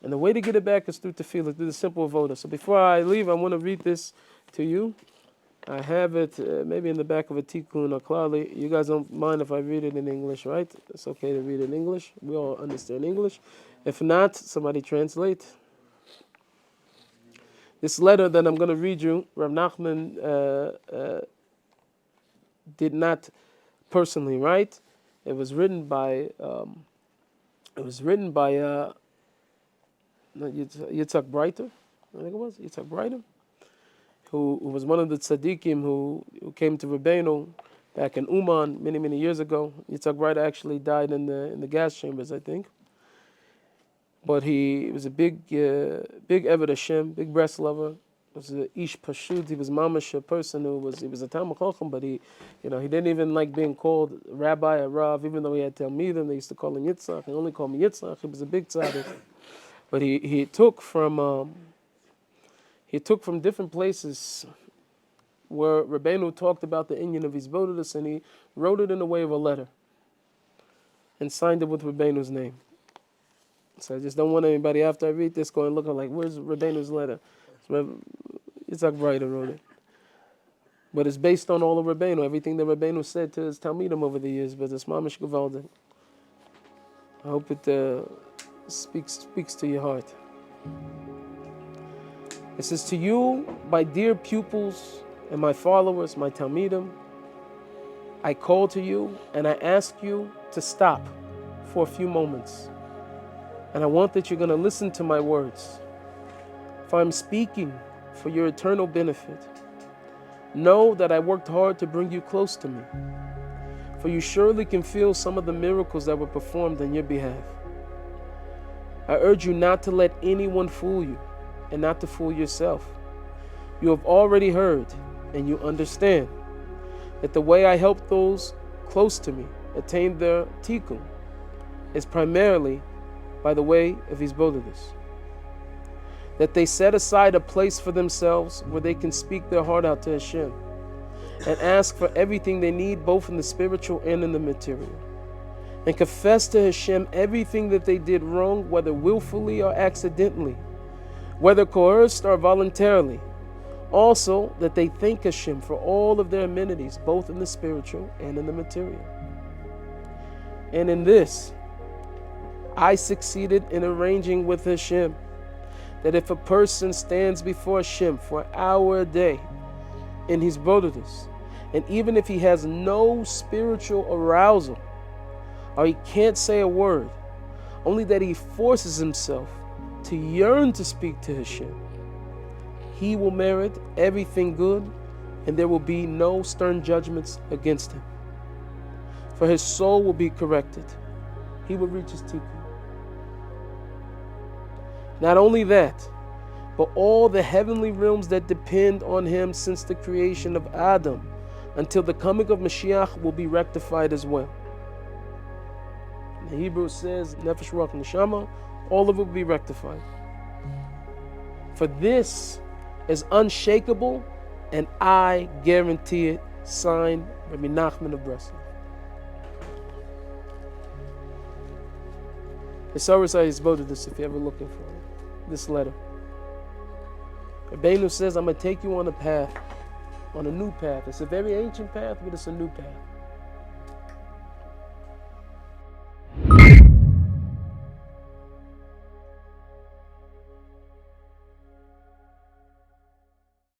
And the way to get it back is through tefillah, through the simple avoda. So before I leave, I want to read this to you. I have it maybe in the back of a tikkun or klali. You guys don't mind if I read it in English, right? It's okay to read in English. We all understand English. If not, somebody translate. This letter that I'm going to read you, Rav Nachman did not personally write. It was written by Yitzhak Breiter. I think it was Yitzhak Breiter, who was one of the tzaddikim who came to Rabbeinu back in Uman many, many years ago. Yitzhak Breiter actually died in the gas chambers, I think. But he was a big Eved Hashem, big breast lover. He was an Ish Pashut. He was mamash, a person who was a Talmud Chacham, but he didn't even like being called Rabbi or Rav, even though he had Talmidim. They used to call him Yitzhak. He only called me Yitzhak. He was a big tzaddik. But he took from different places where Rabbeinu talked about the inyan of his bodedus, and he wrote it in the way of a letter and signed it with Rabbeinu's name. So I just don't want anybody after I read this going looking like, where's Rabbeinu's letter? Yitzhak Breiter wrote it. But it's based on all of Rabbeinu, everything that Rabbeinu said to his Talmidim over the years, but it's mamash gevaldik. I hope it speaks to your heart. It says, to you, my dear pupils and my followers, my Talmidim, I call to you and I ask you to stop for a few moments. And I want that you're going to listen to my words. For I'm speaking for your eternal benefit. Know that I worked hard to bring you close to me. For you surely can feel some of the miracles that were performed on your behalf. I urge you not to let anyone fool you and not to fool yourself. You have already heard and you understand that the way I help those close to me attain their tikkun is primarily by the way of his bodhidus. That they set aside a place for themselves where they can speak their heart out to Hashem and ask for everything they need, both in the spiritual and in the material, and confess to Hashem everything that they did wrong, whether willfully or accidentally, whether coerced or voluntarily. Also, that they thank Hashem for all of their amenities, both in the spiritual and in the material. And in this, I succeeded in arranging with Hashem that if a person stands before Hashem for an hour a day in his bodhidus, and even if he has no spiritual arousal, or he can't say a word, only that he forces himself to yearn to speak to Hashem, he will merit everything good, and there will be no stern judgments against him. For his soul will be corrected. He will reach his tikkun. Not only that, but all the heavenly realms that depend on him since the creation of Adam until the coming of Mashiach will be rectified as well. The Hebrew says, Nefesh, Ruach, Neshama, all of it will be rectified. For this is unshakable, and I guarantee it. Signed, Rabbi Nachman of Breslov. It's always I voted this if you're ever looking for it. This letter. Rabbeinu says, I'm going to take you on a path, on a new path. It's a very ancient path, but it's a new path.